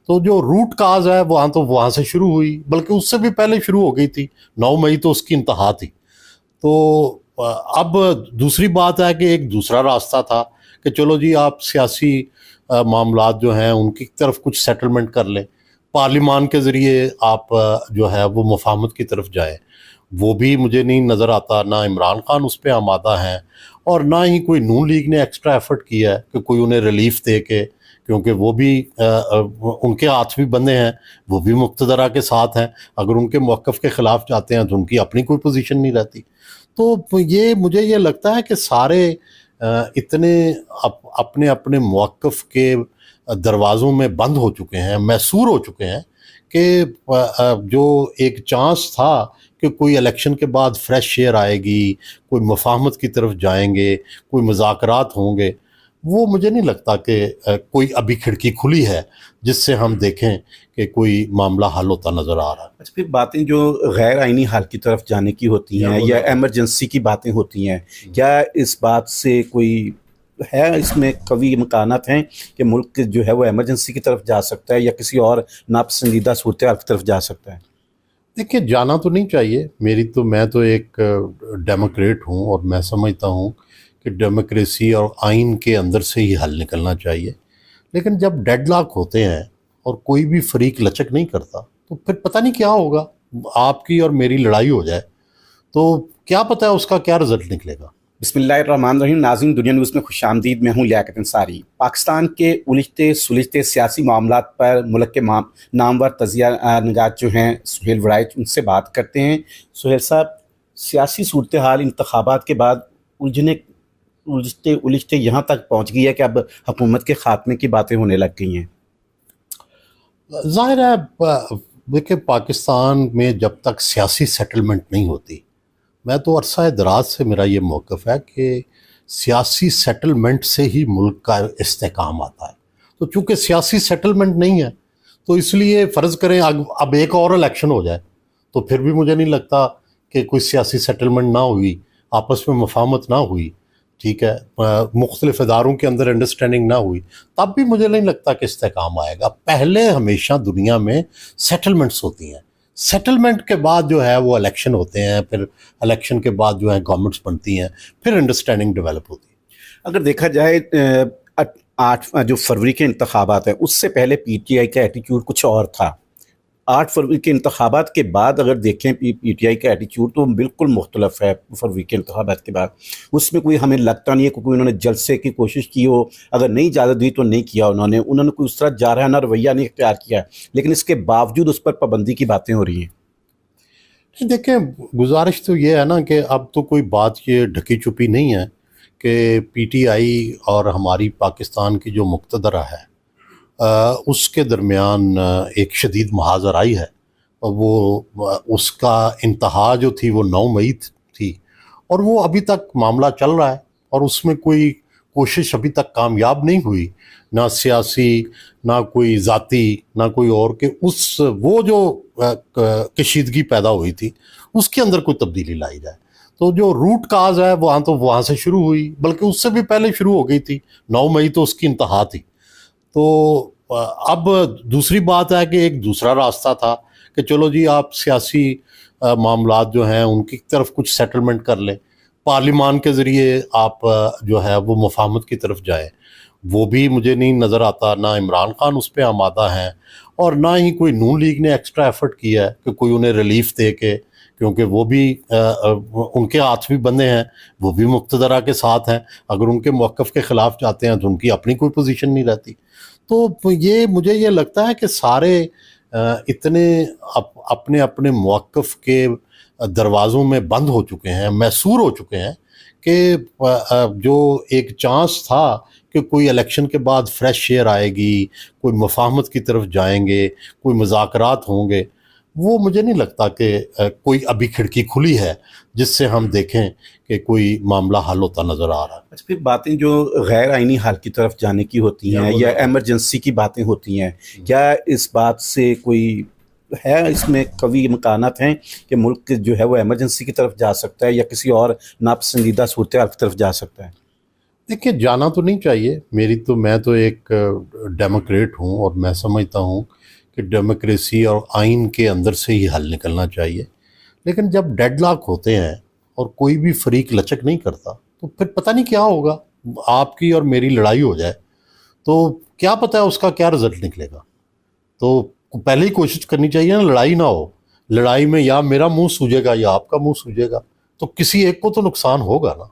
تو جو root cause ہے وہاں سے شروع ہوئی، بلکہ اس سے بھی پہلے شروع ہو گئی تھی۔ 9 مئی تو اس کی انتہا تھی۔ تو اب دوسری بات ہے کہ ایک دوسرا راستہ تھا کہ چلو جی آپ سیاسی معاملات جو ہیں ان کی طرف کچھ سیٹلمنٹ کر لیں، پارلیمان کے ذریعے آپ جو ہے وہ مفاہمت کی طرف جائیں۔ وہ بھی مجھے نہیں نظر آتا، نہ عمران خان اس پہ آمادہ ہیں اور نہ ہی کوئی نون لیگ نے ایکسٹرا ایفرٹ کیا ہے کہ کوئی انہیں ریلیف دے کے، کیونکہ وہ بھی ان کے ہاتھ بھی بندے ہیں، وہ بھی مقتدرہ کے ساتھ ہیں۔ اگر ان کے موقف کے خلاف جاتے ہیں تو ان کی اپنی کوئی پوزیشن نہیں رہتی۔ تو مجھے یہ لگتا ہے کہ سارے اتنے اپنے اپنے موقف کے دروازوں میں بند ہو چکے ہیں، محصور ہو چکے ہیں کہ جو ایک چانس تھا کہ کوئی الیکشن کے بعد فریش ایئر آئے گی، کوئی مفاہمت کی طرف جائیں گے، کوئی مذاکرات ہوں گے، وہ مجھے نہیں لگتا کہ کوئی ابھی کھڑکی کھلی ہے جس سے ہم دیکھیں کہ کوئی معاملہ حل ہوتا نظر آ رہا ہے۔ اچھا، پھر باتیں جو غیر آئینی حل کی طرف جانے کی ہوتی ہیں یا ایمرجنسی کی باتیں ہوتی ہیں، کیا اس بات سے کوئی ہے، اس میں قوی امکانات ہیں کہ ملک جو ہے وہ ایمرجنسی کی طرف جا سکتا ہے یا کسی اور ناپسندیدہ صورتحال کی طرف جا سکتا ہے؟ دیکھیے، جانا تو نہیں چاہیے۔ میں تو ایک ڈیموکریٹ ہوں اور میں سمجھتا ہوں کہ ڈیموکریسی اور آئین کے اندر سے ہی حل نکلنا چاہیے، لیکن جب ڈیڈ لاک ہوتے ہیں اور کوئی بھی فریق لچک نہیں کرتا تو پھر پتہ نہیں کیا ہوگا، آپ کی اور میری لڑائی ہو جائے تو کیا پتہ ہے اس کا کیا رزلٹ نکلے گا۔ بسم اللہ الرحمن الرحیم۔ ناظرین، دنیا نیوز میں خوش آمدید۔ میں ہوں لیاقت انصاری۔ پاکستان کے الجھتے سلجھتے سیاسی معاملات پر ملک کے نامور تجزیہ نگار جو ہیں سہیل وڑائچ، ان سے بات کرتے ہیں۔ سہیل صاحب، سیاسی صورتحال انتخابات کے بعد الجھتے یہاں تک پہنچ گئی ہے کہ اب حکومت کے خاتمے کی باتیں ہونے لگ گئی ہیں۔ ظاہر ہے، دیکھیں پاکستان میں جب تک سیاسی سیٹلمنٹ نہیں ہوتی، میں تو عرصہ دراز سے میرا یہ موقف ہے کہ سیاسی سیٹلمنٹ سے ہی ملک کا استحکام آتا ہے۔ تو چونکہ سیاسی سیٹلمنٹ نہیں ہے تو اس لیے فرض کریں اب ایک اور الیکشن ہو جائے تو پھر بھی مجھے نہیں لگتا کہ کوئی سیاسی سیٹلمنٹ نہ ہوئی، آپس میں مفاہمت نہ ہوئی، ٹھیک ہے، مختلف اداروں کے اندر انڈرسٹینڈنگ نہ ہوئی، تب بھی مجھے نہیں لگتا کہ استحکام آئے گا۔ پہلے ہمیشہ دنیا میں سیٹلمنٹس ہوتی ہیں، سیٹلمنٹ کے بعد جو ہے وہ الیکشن ہوتے ہیں، پھر الیکشن کے بعد جو ہے گورنمنٹس بنتی ہیں، پھر انڈرسٹینڈنگ ڈیولپ ہوتی ہے۔ اگر دیکھا جائے 8 جو فروری کے انتخابات ہیں، اس سے پہلے پی ٹی آئی کا ایٹیچیوڈ کچھ اور تھا۔ 8 فروری کے انتخابات کے بعد اگر دیکھیں پی ٹی آئی کا ایٹیچیوڈ تو بالکل مختلف ہے فروری کے انتخابات کے بعد۔ اس میں کوئی ہمیں لگتا نہیں ہے کہ کوئی انہوں نے جلسے کی کوشش کی ہو، اگر نہیں اجازت دی تو نہیں کیا انہوں نے کوئی اس طرح جارحانہ رویہ نہیں اختیار کیا، لیکن اس کے باوجود اس پر پابندی کی باتیں ہو رہی ہیں۔ دیکھیں، گزارش تو یہ ہے نا کہ اب تو کوئی بات یہ ڈھکی چھپی نہیں ہے کہ پی ٹی آئی اور ہماری پاکستان کی جو مقتدرہ ہے اس کے درمیان ایک شدید محاذ آرائی ہے۔ وہ اس کا انتہا جو تھی وہ 9 مئی تھی اور وہ ابھی تک معاملہ چل رہا ہے اور اس میں کوئی کوشش ابھی تک کامیاب نہیں ہوئی، نہ سیاسی، نہ کوئی ذاتی، نہ کوئی اور، کہ وہ جو کشیدگی پیدا ہوئی تھی اس کے اندر کوئی تبدیلی لائی جائے۔ تو جو روٹ کاز ہے وہاں سے شروع ہوئی، بلکہ اس سے بھی پہلے شروع ہو گئی تھی۔ 9 مئی تو اس کی انتہا تھی۔ تو اب دوسری بات ہے کہ ایک دوسرا راستہ تھا کہ چلو جی آپ سیاسی معاملات جو ہیں ان کی طرف کچھ سیٹلمنٹ کر لیں، پارلیمان کے ذریعے آپ جو ہے وہ مفاہمت کی طرف جائیں۔ وہ بھی مجھے نہیں نظر آتا، نہ عمران خان اس پہ آمادہ ہیں اور نہ ہی کوئی نون لیگ نے ایکسٹرا ایفرٹ کیا ہے کہ کوئی انہیں ریلیف دے کے، کیونکہ وہ بھی ان کے ہاتھ بھی بندے ہیں، وہ بھی مقتدرہ کے ساتھ ہیں۔ اگر ان کے موقف کے خلاف جاتے ہیں تو ان کی اپنی کوئی پوزیشن نہیں رہتی۔ تو مجھے یہ لگتا ہے کہ سارے اتنے اپنے اپنے موقف کے دروازوں میں بند ہو چکے ہیں، محصور ہو چکے ہیں کہ جو ایک چانس تھا کہ کوئی الیکشن کے بعد فریش ایئر آئے گی، کوئی مفاہمت کی طرف جائیں گے، کوئی مذاکرات ہوں گے، وہ مجھے نہیں لگتا کہ کوئی ابھی کھڑکی کھلی ہے جس سے ہم دیکھیں کہ کوئی معاملہ حل ہوتا نظر آ رہا ہے۔ اچھا، پھر باتیں جو غیر آئینی حل کی طرف جانے کی ہوتی ہیں یا ایمرجنسی کی باتیں ہوتی ہیں، کیا اس بات سے کوئی ہے، اس میں قوی امکانات ہیں کہ ملک جو ہے وہ ایمرجنسی کی طرف جا سکتا ہے یا کسی اور ناپسندیدہ صورتحال کی طرف جا سکتا ہے؟ دیکھیے جانا تو نہیں چاہیے، میں تو ایک ڈیموکریٹ ہوں اور میں سمجھتا ہوں کہ ڈیموکریسی اور آئین کے اندر سے ہی حل نکلنا چاہیے، لیکن جب ڈیڈ لاک ہوتے ہیں اور کوئی بھی فریق لچک نہیں کرتا تو پھر پتہ نہیں کیا ہوگا، آپ کی اور میری لڑائی ہو جائے تو کیا پتہ ہے اس کا کیا رزلٹ نکلے گا. تو پہلے ہی کوشش کرنی چاہیے نا لڑائی نہ ہو. لڑائی میں یا میرا منہ سوجے گا یا آپ کا منہ سوجے گا، تو کسی ایک کو تو نقصان ہوگا نا،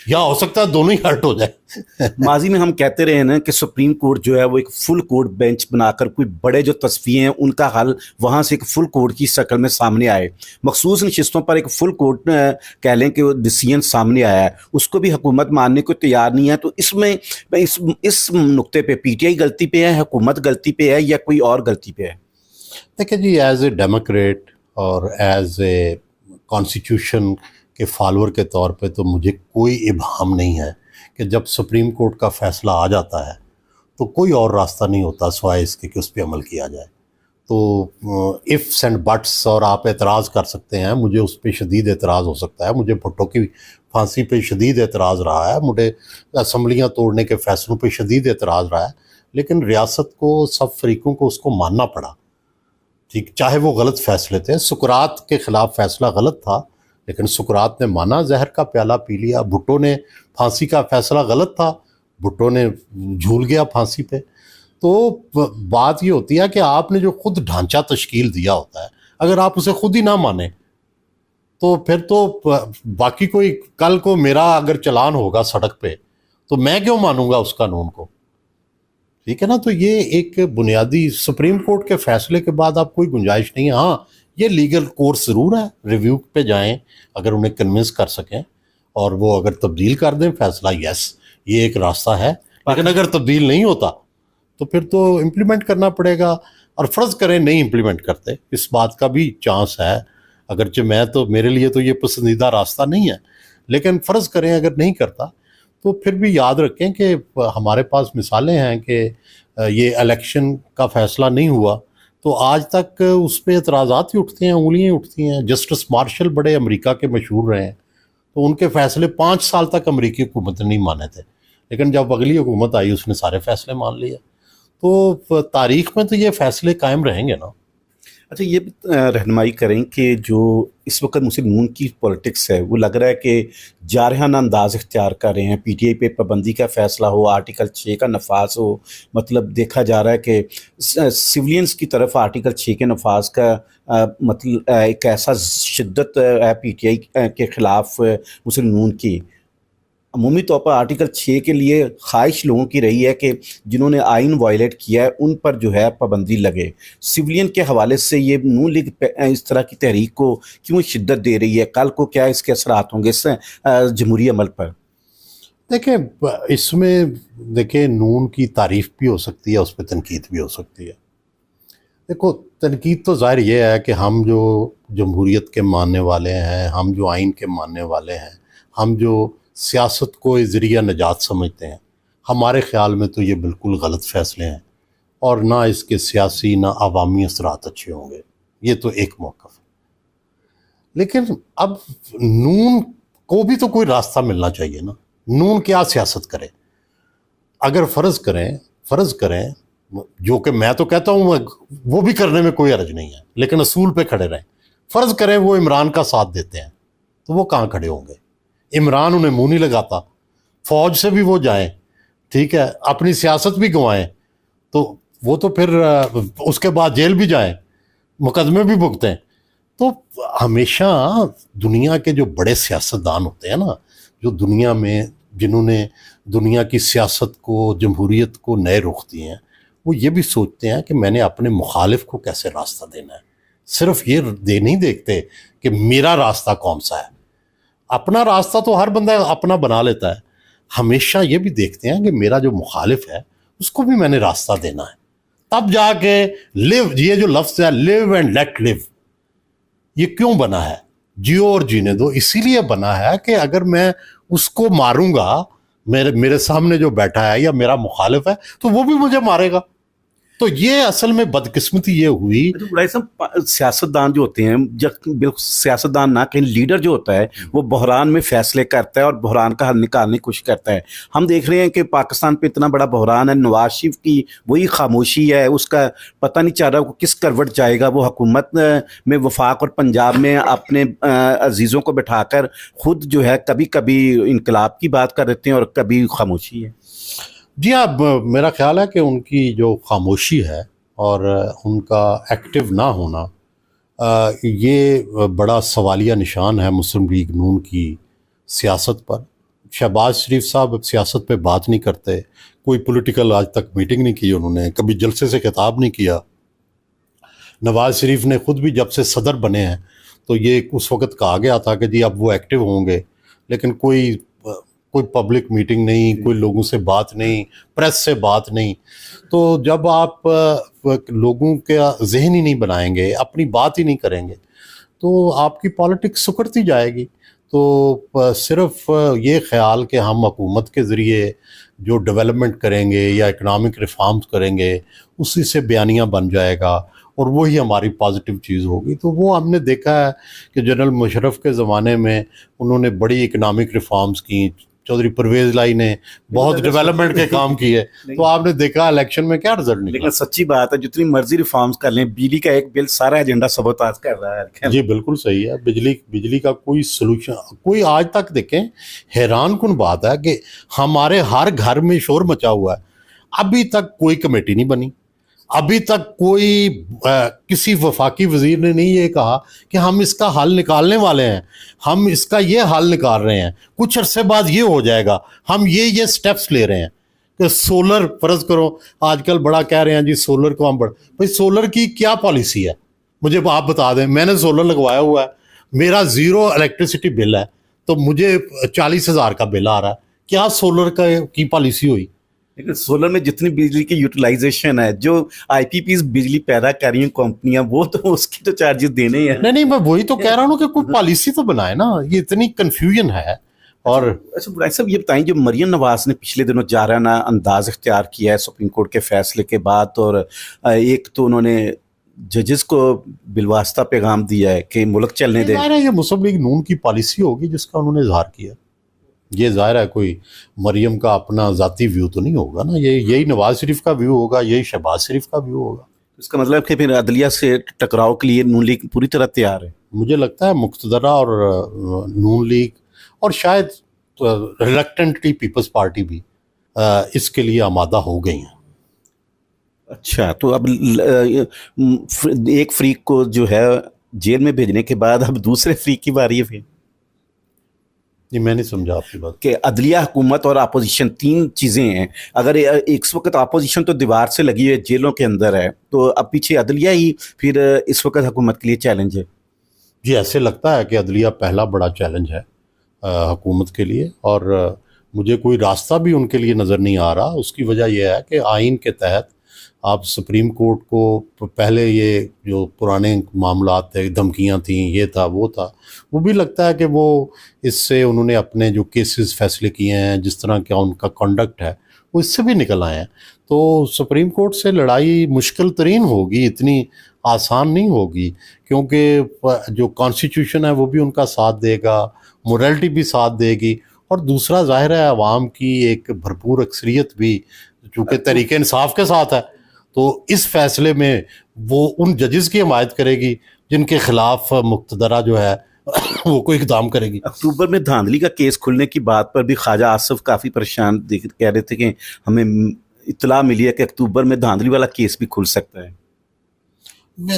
یا ہو سکتا ہے دونوں ہی ہرٹ ہو جائے. ماضی میں ہم کہتے رہے نا کہ سپریم کورٹ جو ہے وہ ایک فل کورٹ بینچ بنا کر کوئی بڑے جو تصفیے ہیں ان کا حل وہاں سے ایک فل کورٹ کی شکل میں سامنے آئے. مخصوص نشستوں پر ایک فل کورٹ کہہ لیں کہ وہ ڈیسیژن سامنے آیا ہے، اس کو بھی حکومت ماننے کو تیار نہیں ہے. تو اس میں اس نقطے پہ پی ٹی آئی غلطی پہ ہے، حکومت غلطی پہ ہے، یا کوئی اور غلطی پہ ہے؟ دیکھیں جی، ایز اے ڈیموکریٹ اور ایز اے کانسٹیٹیوشن کے فالوور کے طور پہ تو مجھے کوئی ابہام نہیں ہے کہ جب سپریم کورٹ کا فیصلہ آ جاتا ہے تو کوئی اور راستہ نہیں ہوتا سوائے اس کے کہ اس پہ عمل کیا جائے. تو ifs اینڈ بٹس اور آپ اعتراض کر سکتے ہیں، مجھے اس پہ شدید اعتراض ہو سکتا ہے، مجھے بھٹو کی پھانسی پہ شدید اعتراض رہا ہے، مجھے اسمبلیاں توڑنے کے فیصلوں پہ شدید اعتراض رہا ہے، لیکن ریاست کو، سب فریقوں کو اس کو ماننا پڑا. ٹھیک، چاہے وہ غلط فیصلے تھے. سقراط کے خلاف فیصلہ غلط تھا لیکن سقراط نے مانا، زہر کا پیالہ پی لیا. بھٹو نے پھانسی کا فیصلہ غلط تھا، بھٹو نے جھول گیا پھانسی پہ. تو بات یہ ہوتی ہے کہ آپ نے جو خود ڈھانچہ تشکیل دیا ہوتا ہے، اگر آپ اسے خود ہی نہ مانیں تو پھر تو باقی کوئی، کل کو میرا اگر چلان ہوگا سڑک پہ تو میں کیوں مانوں گا اس قانون کو؟ ٹھیک ہے نا. تو یہ ایک بنیادی سپریم کورٹ کے فیصلے کے بعد آپ کوئی گنجائش نہیں ہے. ہاں، یہ لیگل کورس ضرور ہے، ریویو پہ جائیں اگر انہیں کنونس کر سکیں اور وہ اگر تبدیل کر دیں فیصلہ، یس یہ ایک راستہ ہے. لیکن اگر تبدیل نہیں ہوتا تو پھر تو امپلیمنٹ کرنا پڑے گا. اور فرض کریں نہیں امپلیمنٹ کرتے، اس بات کا بھی چانس ہے، اگرچہ میرے لیے تو یہ پسندیدہ راستہ نہیں ہے، لیکن فرض کریں اگر نہیں کرتا تو پھر بھی یاد رکھیں کہ ہمارے پاس مثالیں ہیں کہ یہ الیکشن کا فیصلہ نہیں ہوا تو آج تک اس پہ اعتراضات ہی اٹھتے ہیں، انگلیاں اٹھتی ہیں. جسٹس مارشل بڑے امریکہ کے مشہور رہے ہیں، تو ان کے فیصلے 5 سال تک امریکی حکومت نے نہیں مانے تھے، لیکن جب اگلی حکومت آئی اس نے سارے فیصلے مان لیے. تو تاریخ میں تو یہ فیصلے قائم رہیں گے نا. اچھا، یہ رہنمائی کریں کہ جو اس وقت مسلم نون کی پولیٹکس ہے وہ لگ رہا ہے کہ جارحانہ انداز اختیار کر رہے ہیں. پی ٹی آئی پہ پابندی کا فیصلہ ہو، آرٹیکل 6 کا نفاذ ہو، مطلب دیکھا جا رہا ہے کہ سولینز کی طرف آرٹیکل 6 کے نفاذ کا مطلب ایک ایسا شدت ہے پی ٹی آئی کے خلاف مسلم نون کی. عمومی طور پر آرٹیکل 6 کے لیے خواہش لوگوں کی رہی ہے کہ جنہوں نے آئین وائلیٹ کیا ہے ان پر جو ہے پابندی لگے. سویلین کے حوالے سے یہ نون لیگ اس طرح کی تحریک کو کیوں شدت دے رہی ہے؟ کل کو کیا اس کے اثرات ہوں گے اس جمہوری عمل پر؟ دیکھیں، اس میں نون کی تعریف بھی ہو سکتی ہے، اس پہ تنقید بھی ہو سکتی ہے. دیکھو، تنقید تو ظاہر یہ ہے کہ ہم جو جمہوریت کے ماننے والے ہیں، ہم جو آئین کے ماننے والے ہیں، ہم جو سیاست کو ذریعہ نجات سمجھتے ہیں، ہمارے خیال میں تو یہ بالکل غلط فیصلے ہیں اور نہ اس کے سیاسی نہ عوامی اثرات اچھے ہوں گے. یہ تو ایک موقف ہے. لیکن اب نون کو بھی تو کوئی راستہ ملنا چاہیے نا. نون کیا سیاست کرے؟ اگر فرض کریں جو کہ میں تو کہتا ہوں وہ بھی کرنے میں کوئی حرج نہیں ہے، لیکن اصول پہ کھڑے رہیں. فرض کریں وہ عمران کا ساتھ دیتے ہیں تو وہ کہاں کھڑے ہوں گے؟ عمران انہیں منہ نہیں لگاتا، فوج سے بھی وہ جائیں، ٹھیک ہے، اپنی سیاست بھی گنوائیں تو وہ تو پھر اس کے بعد جیل بھی جائیں، مقدمے بھی بھگتیں. تو ہمیشہ دنیا کے جو بڑے سیاستدان ہوتے ہیں نا، جو دنیا میں جنہوں نے دنیا کی سیاست کو، جمہوریت کو نئے رخ دیے ہیں، وہ یہ بھی سوچتے ہیں کہ میں نے اپنے مخالف کو کیسے راستہ دینا ہے. صرف یہ نہیں دیکھتے کہ میرا راستہ کون سا ہے. اپنا راستہ تو ہر بندہ اپنا بنا لیتا ہے. ہمیشہ یہ بھی دیکھتے ہیں کہ میرا جو مخالف ہے اس کو بھی میں نے راستہ دینا ہے. تب جا کے لیو، یہ جو لفظ ہے لیو اینڈ لیٹ لیو، یہ کیوں بنا ہے؟ جیو اور جینے دو. اسی لیے بنا ہے کہ اگر میں اس کو ماروں گا، میرے سامنے جو بیٹھا ہے یا میرا مخالف ہے، تو وہ بھی مجھے مارے گا. تو یہ اصل میں بدقسمتی یہ ہوئی. سیاستدان جو ہوتے ہیں, بالکل سیاستدان نہ کہیں لیڈر جو ہوتا ہے وہ بحران میں فیصلے کرتا ہے اور بحران کا حل نکالنے کی کوشش کرتا ہے. ہم دیکھ رہے ہیں کہ پاکستان پہ اتنا بڑا بحران ہے, نواز شریف کی وہی خاموشی ہے, اس کا پتہ نہیں چل رہا وہ کس کروٹ جائے گا. وہ حکومت میں وفاق اور پنجاب میں اپنے عزیزوں کو بٹھا کر خود جو ہے کبھی کبھی انقلاب کی بات کر دیتے ہیں اور کبھی خاموشی ہے. جی اب میرا خیال ہے کہ ان کی جو خاموشی ہے اور ان کا ایکٹیو نہ ہونا یہ بڑا سوالیہ نشان ہے مسلم لیگ نون کی سیاست پر. شہباز شریف صاحب اب سیاست پہ بات نہیں کرتے, کوئی پولیٹیکل آج تک میٹنگ نہیں کی انہوں نے, کبھی جلسے سے خطاب نہیں کیا. نواز شریف نے خود بھی جب سے صدر بنے ہیں تو یہ اس وقت کہا گیا تھا کہ جی اب وہ ایکٹیو ہوں گے, لیکن کوئی پبلک میٹنگ نہیں, کوئی لوگوں سے بات نہیں, پریس سے بات نہیں. تو جب آپ لوگوں کا ذہن ہی نہیں بنائیں گے, اپنی بات ہی نہیں کریں گے, تو آپ کی پالیٹکس سکڑتی جائے گی. تو صرف یہ خیال کہ ہم حکومت کے ذریعے جو ڈیولپمنٹ کریں گے یا اکنامک ریفارمز کریں گے اسی سے بیانیہ بن جائے گا اور وہی ہماری پازیٹیو چیز ہوگی. تو وہ ہم نے دیکھا ہے کہ جنرل مشرف کے زمانے میں انہوں نے بڑی اکنامک ریفارمز کی, چودھری پرویز لائی نے بہت ڈیولپمنٹ کے کام کیے, تو آپ نے دیکھا الیکشن میں کیا رزلٹ نکلا. لیکن سچی بات ہے جتنی مرضی ریفارمز کر لیں, بجلی کا ایک بل سارا ایجنڈا سبوتاژ کر رہا ہے. جی بالکل صحیح ہے. بجلی کا کوئی سلوشن کوئی آج تک دیکھیں, حیران کن بات ہے کہ ہمارے ہر گھر میں شور مچا ہوا ہے, ابھی تک کوئی کمیٹی نہیں بنی, ابھی تک کوئی کسی وفاقی وزیر نے نہیں یہ کہا کہ ہم اس کا حل نکالنے والے ہیں, ہم اس کا یہ حل نکال رہے ہیں, کچھ عرصے بعد یہ ہو جائے گا, ہم یہ سٹیپس لے رہے ہیں. کہ سولر فرض کرو, آج کل بڑا کہہ رہے ہیں جی سولر کو ہم بھائی سولر کی کیا پالیسی ہے مجھے آپ بتا دیں. میں نے سولر لگوایا ہوا ہے, میرا 0 الیکٹریسٹی بل ہے, تو مجھے 40,000 کا بل آ رہا ہے. کیا سولر کی پالیسی ہوئی؟ لیکن سولر میں جتنی بجلی کی یوٹیلائزیشن ہے, جو آئی پی پیز بجلی پیدا کر رہی ہیں کمپنیاں, وہ تو اس کی تو چارجز دینے ہی ہیں. نہیں میں وہی تو کہہ رہا ہوں کہ کوئی پالیسی تو بنائے نا, یہ اتنی کنفیوژن ہے. اور اچھا بھائی صاحب یہ بتائیں, جو مریم نواز نے پچھلے دنوں جارحانہ انداز اختیار کیا ہے سپریم کورٹ کے فیصلے کے بعد, اور ایک تو انہوں نے ججز کو بالواسطہ پیغام دیا ہے کہ ملک چلنے دیں. یہ مسلم لیگ نون کی پالیسی ہوگی جس کا انہوں نے اظہار کیا. یہ ظاہر ہے کوئی مریم کا اپنا ذاتی ویو تو نہیں ہوگا نا, یہی نواز شریف کا ویو ہوگا, یہی شہباز شریف کا ویو ہوگا. اس کا مطلب کہ پھر عدلیہ سے ٹکراؤ کے لیے نون لیگ پوری طرح تیار ہے. مجھے لگتا ہے مقتدرہ اور نون لیگ اور شاید ریلکٹنٹلی پیپلز پارٹی بھی اس کے لیے آمادہ ہو گئی ہیں. اچھا, تو اب ایک فریق کو جو ہے جیل میں بھیجنے کے بعد اب دوسرے فریق کی باری ہے. جی میں نہیں سمجھا آپ کی بات. کہ عدلیہ, حکومت اور اپوزیشن تین چیزیں ہیں. اگر اس وقت اپوزیشن تو دیوار سے لگی ہے, جیلوں کے اندر ہے, تو اب پیچھے عدلیہ ہی پھر اس وقت حکومت کے لیے چیلنج ہے. جی ایسے لگتا ہے کہ عدلیہ پہلا بڑا چیلنج ہے حکومت کے لیے, اور مجھے کوئی راستہ بھی ان کے لیے نظر نہیں آ رہا. اس کی وجہ یہ ہے کہ آئین کے تحت آپ سپریم کورٹ کو پہلے یہ جو پرانے معاملات تھے, دھمکیاں تھیں, یہ تھا وہ تھا, وہ بھی لگتا ہے کہ وہ اس سے انہوں نے اپنے جو کیسز فیصلے کیے ہیں, جس طرح کا ان کا کنڈکٹ ہے, وہ اس سے بھی نکل آئے ہیں. تو سپریم کورٹ سے لڑائی مشکل ترین ہوگی, اتنی آسان نہیں ہوگی, کیونکہ جو کانسٹیٹیوشن ہے وہ بھی ان کا ساتھ دے گا, موریلٹی بھی ساتھ دے گی, اور دوسرا ظاہر ہے عوام کی ایک بھرپور اکثریت بھی چونکہ تحریک انصاف کے ساتھ ہے, تو اس فیصلے میں وہ ان ججز کی حمایت کرے گی جن کے خلاف مقتدرہ جو ہے وہ کوئی اقدام کرے گی. اکتوبر میں دھاندلی کا کیس کھلنے کی بات پر بھی خواجہ آصف کافی پریشان کہہ رہے تھے کہ ہمیں اطلاع ملی ہے کہ اکتوبر میں دھاندلی والا کیس بھی کھل سکتا ہے.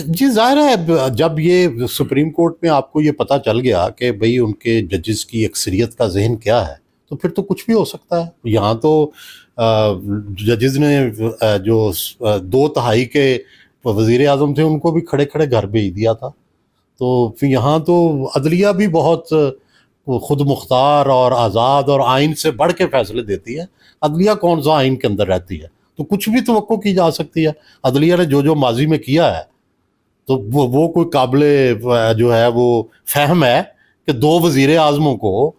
جی ظاہر ہے جب یہ سپریم کورٹ میں آپ کو یہ پتہ چل گیا کہ بھئی ان کے ججز کی اکثریت کا ذہن کیا ہے, تو پھر تو کچھ بھی ہو سکتا ہے. یہاں تو ججز نے جو 2/3 کے وزیر اعظم تھے ان کو بھی کھڑے کھڑے گھر بھیج دیا تھا. تو پھر یہاں تو عدلیہ بھی بہت خود مختار اور آزاد اور آئین سے بڑھ کے فیصلے دیتی ہے. عدلیہ کون سا آئین کے اندر رہتی ہے, تو کچھ بھی توقع کی جا سکتی ہے. عدلیہ نے جو ماضی میں کیا ہے تو وہ کوئی قابل جو ہے وہ فہم ہے کہ 2 وزیر اعظموں کو,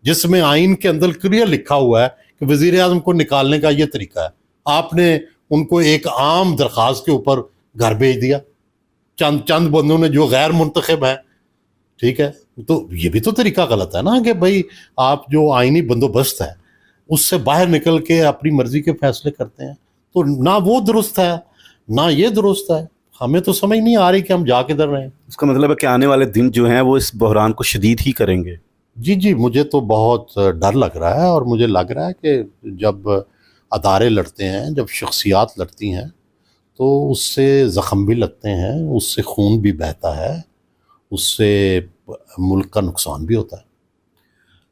جس میں آئین کے اندر کلیئر لکھا ہوا ہے کہ وزیر اعظم کو نکالنے کا یہ طریقہ ہے, آپ نے ان کو ایک عام درخواست کے اوپر گھر بھیج دیا، چند بندوں نے جو غیر منتخب ہیں، ٹھیک ہے. تو یہ بھی تو طریقہ غلط ہے نا کہ بھائی آپ جو آئینی بندوبست ہے اس سے باہر نکل کے اپنی مرضی کے فیصلے کرتے ہیں. تو نہ وہ درست ہے نہ یہ درست ہے. ہمیں تو سمجھ نہیں آ رہی کہ ہم جا کدھر رہے ہیں. اس کا مطلب ہے کہ آنے والے دن جو ہیں وہ اس بحران کو شدید ہی کریں گے. جی مجھے تو بہت ڈر لگ رہا ہے، اور مجھے لگ رہا ہے کہ جب ادارے لڑتے ہیں، جب شخصیات لڑتی ہیں، تو اس سے زخم بھی لگتے ہیں، اس سے خون بھی بہتا ہے، اس سے ملک کا نقصان بھی ہوتا ہے.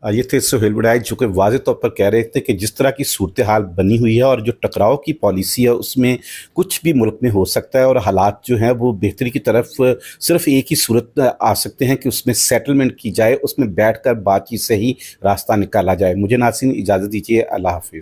یہ تھے سہیل وڈائچ جو کہ واضح طور پر کہہ رہے تھے کہ جس طرح کی صورتحال بنی ہوئی ہے اور جو ٹکراؤ کی پالیسی ہے اس میں کچھ بھی ملک میں ہو سکتا ہے، اور حالات جو ہیں وہ بہتری کی طرف صرف ایک ہی صورت آ سکتے ہیں کہ اس میں سیٹلمنٹ کی جائے، اس میں بیٹھ کر بات چیت سے ہی راستہ نکالا جائے. مجھے ناظرین اجازت دیجیے، اللہ حافظ.